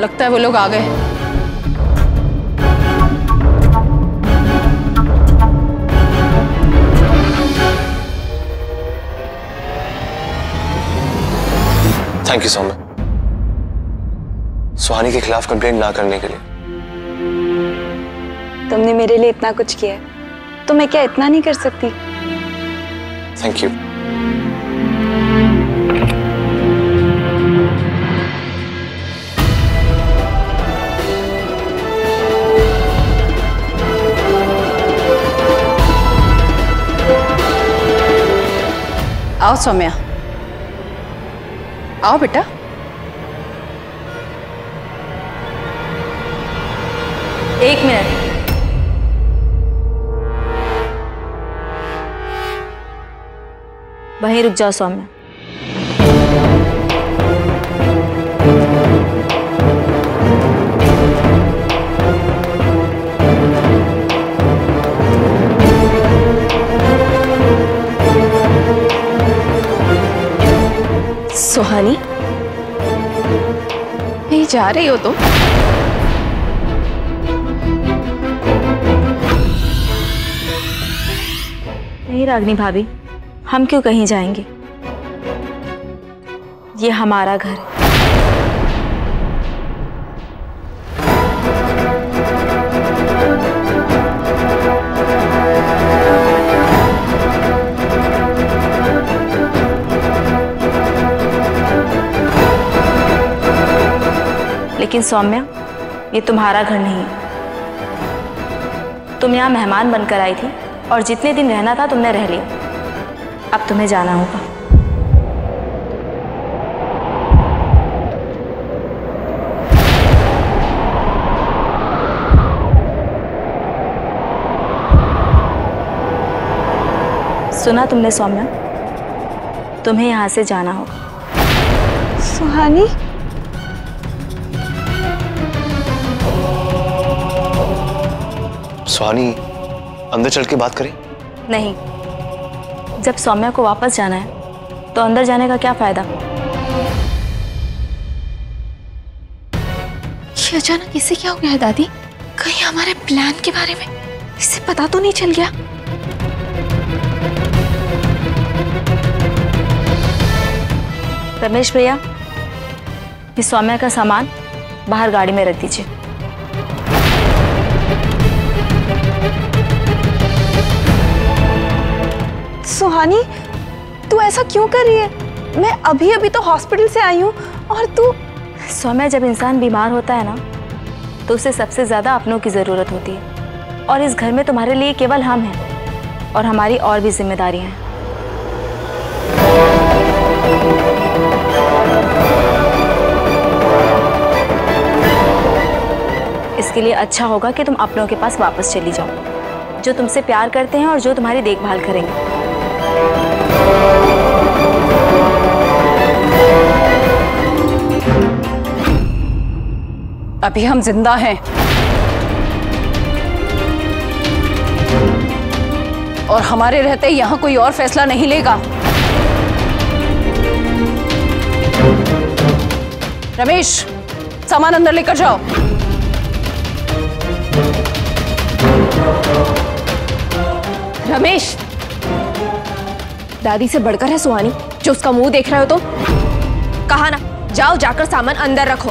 लगता है वो लोग आ गए। थैंक यू सौम्या, सुहानी के खिलाफ कंप्लेंट ना करने के लिए। तुमने मेरे लिए इतना कुछ किया है, तो मैं क्या इतना नहीं कर सकती? Thank you. आओ सौम्या, आओ बेटा। एक मिनट। वहीं रुक जाओ सौम्या। सुहानी, कहीं जा रही हो तो? नहीं रागिनी भाभी, हम क्यों कहीं जाएंगे? ये हमारा घर है। लेकिन सौम्या, ये तुम्हारा घर नहीं है। तुम यहाँ मेहमान बनकर आई थी और जितने दिन रहना था तुमने रह लिया। अब तुम्हें जाना होगा। सुना तुमने सौम्या? तुम्हें यहाँ से जाना होगा। सुहानी, सुहानी, अंदर चल के बात करें? नहीं, जब सौम्या को वापस जाना है तो अंदर जाने का क्या फायदा? ये अचानक इसे क्या हो गया है दादी? कहीं हमारे प्लान के बारे में इसे पता तो नहीं चल गया? रमेश भैया, ये सौम्या का सामान बाहर गाड़ी में रख दीजिए। सुहानी, तू ऐसा क्यों कर रही है? मैं अभी अभी तो हॉस्पिटल से आई हूँ और तू... सौम्या, जब इंसान बीमार होता है ना तो उसे सबसे ज्यादा अपनों की जरूरत होती है, और इस घर में तुम्हारे लिए केवल हम हैं और हमारी और भी जिम्मेदारियां हैं। इसके लिए अच्छा होगा कि तुम अपनों के पास वापस चली जाओ, जो तुमसे प्यार करते हैं और जो तुम्हारी देखभाल करेंगे। अभी हम जिंदा हैं और हमारे रहते यहाँ कोई और फैसला नहीं लेगा। रमेश, सामान अंदर लेकर जाओ। रमेश, दादी से बढ़कर है सुहानी जो उसका मुंह देख रहे हो। तो कहा ना, जाओ जाकर सामान अंदर रखो,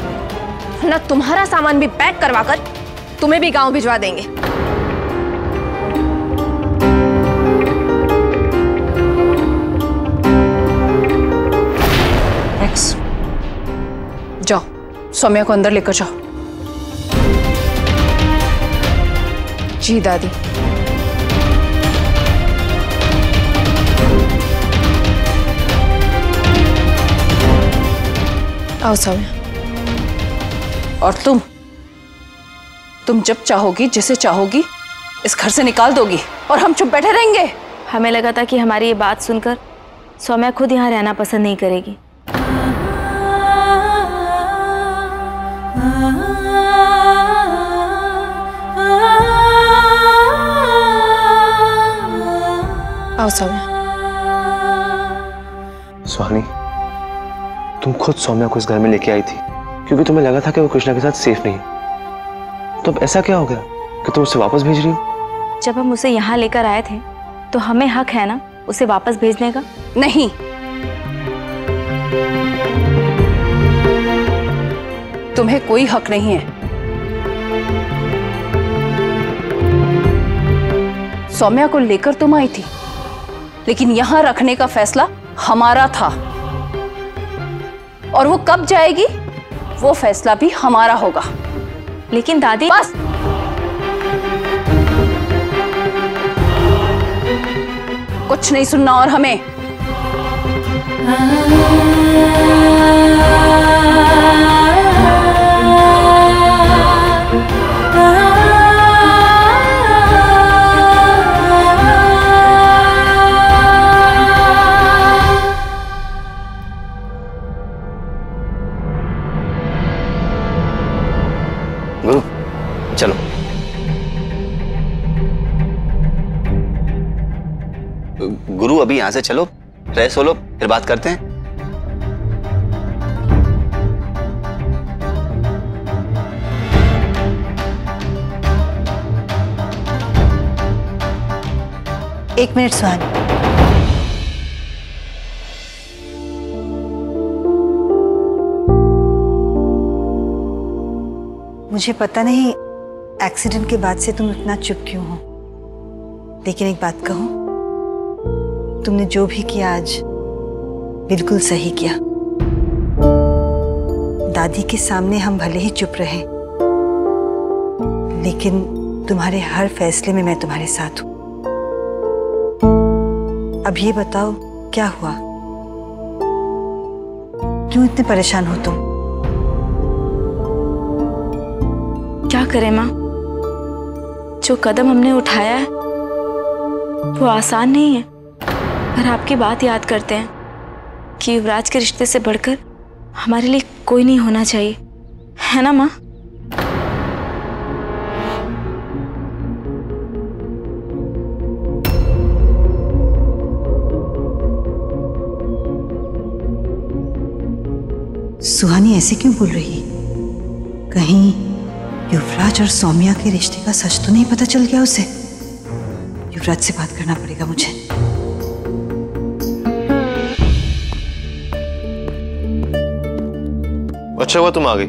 ना तुम्हारा सामान भी पैक करवाकर तुम्हें भी गांव भिजवा देंगे। एक्स, जाओ सौम्या को अंदर लेकर जाओ। जी दादी। आओ सौम्या। और तुम जब चाहोगी, जिसे चाहोगी, इस घर से निकाल दोगी और हम चुप बैठे रहेंगे। हमें लगा था कि हमारी ये बात सुनकर सौम्या खुद यहाँ रहना पसंद नहीं करेगी। आओ सौम्या। सुहानी, तुम खुद सौम्या को इस घर में लेके आई थी, क्योंकि तुम्हें लगा था कि वो कृष्णा के साथ सेफ नहीं है। तो अब ऐसा क्या हो गया कि तुम उसे वापस भेज रही हो? जब हम उसे यहाँ लेकर आए थे तो हमें हक है ना उसे वापस भेजने का? नहीं, तुम्हें कोई हक नहीं है। सौम्या को लेकर तुम आई थी, लेकिन यहां रखने का फैसला हमारा था, और वो कब जाएगी वो फैसला भी हमारा होगा। लेकिन दादी, बस, कुछ नहीं सुनना और हमें। गुरु चलो। गुरु अभी यहां से चलो, फ्रेश हो लो, फिर बात करते हैं। एक मिनट सुहानी। मुझे पता नहीं एक्सीडेंट के बाद से तुम इतना चुप क्यों हो, लेकिन एक बात कहूं, तुमने जो भी किया आज बिल्कुल सही किया। दादी के सामने हम भले ही चुप रहे, लेकिन तुम्हारे हर फैसले में मैं तुम्हारे साथ हूं। अब ये बताओ क्या हुआ, क्यों इतने परेशान हो तुम? क्या करें माँ, जो कदम हमने उठाया है वो आसान नहीं है। पर आपकी बात याद करते हैं कि युवराज के रिश्ते से बढ़कर हमारे लिए कोई नहीं होना चाहिए, है ना माँ? सुहानी ऐसे क्यों बोल रही है? कहीं युवराज और सौम्या के रिश्ते का सच तो नहीं पता चल गया उसे? युवराज से बात करना पड़ेगा मुझे। अच्छा हुआ तुम आ गई,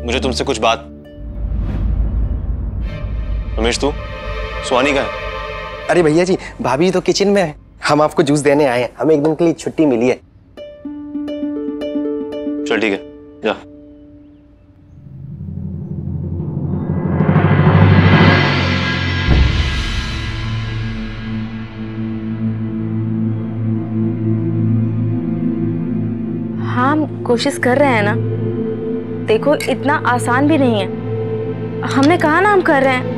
मुझे तुमसे कुछ बात। रमेश तू, सुहानी कहाँ है? अरे भैया जी, भाभी तो किचन में है, हम आपको जूस देने आए हैं। हमें एक दिन के लिए छुट्टी मिली है। चल ठीक है, जा। हाँ, हम कोशिश कर रहे हैं ना। देखो, इतना आसान भी नहीं है। हमने कहा ना हम कर रहे हैं।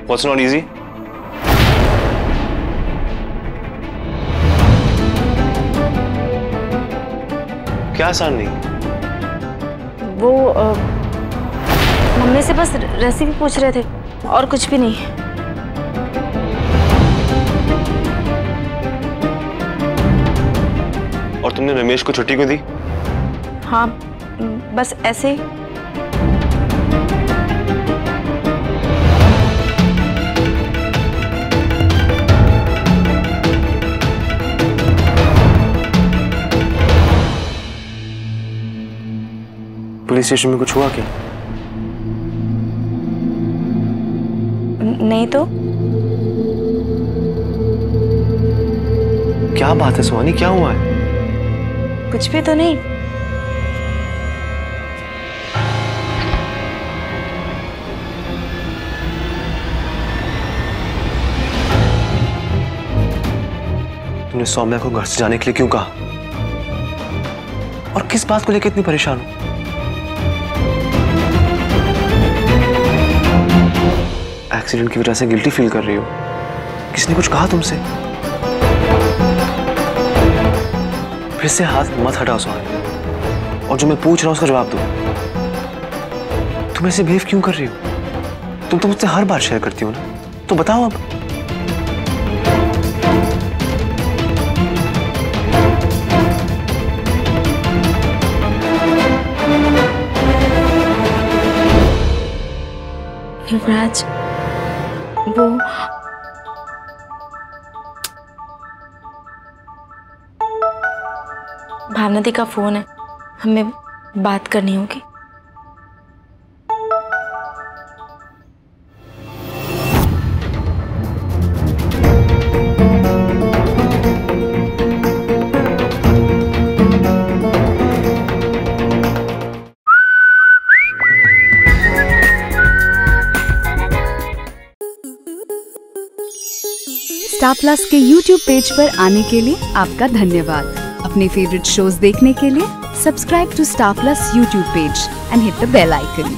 What's not easy? क्या आसान नहीं? वो मम्मी से बस रेसिपी पूछ रहे थे और कुछ भी नहीं। और तुमने रमेश को छुट्टी क्यों दी? हाँ, बस ऐसे ही। पुलिस स्टेशन में कुछ हुआ क्या? नहीं तो। क्या बात है सुहानी, क्या हुआ है? कुछ भी तो नहीं। तुमने सौम्या को घर से जाने के लिए क्यों कहा? और किस बात को लेकर इतनी परेशान हो? एक्सीडेंट की वजह से गिल्टी फील कर रही हो? किसने कुछ कहा तुमसे? फिर से हाथ मत हटाओ सुहानी, और जो मैं पूछ रहा हूं उसका जवाब दो। तुम ऐसे बिहेव क्यों कर रही हो? तुम तो मुझसे हर बार शेयर करती हो ना, तो बताओ अब। युवराज, वो भावना दी का फोन है, हमें बात करनी होगी। स्टार प्लस के YouTube पेज पर आने के लिए आपका धन्यवाद। अपने फेवरेट शोज देखने के लिए subscribe to star plus YouTube page and hit the bell icon.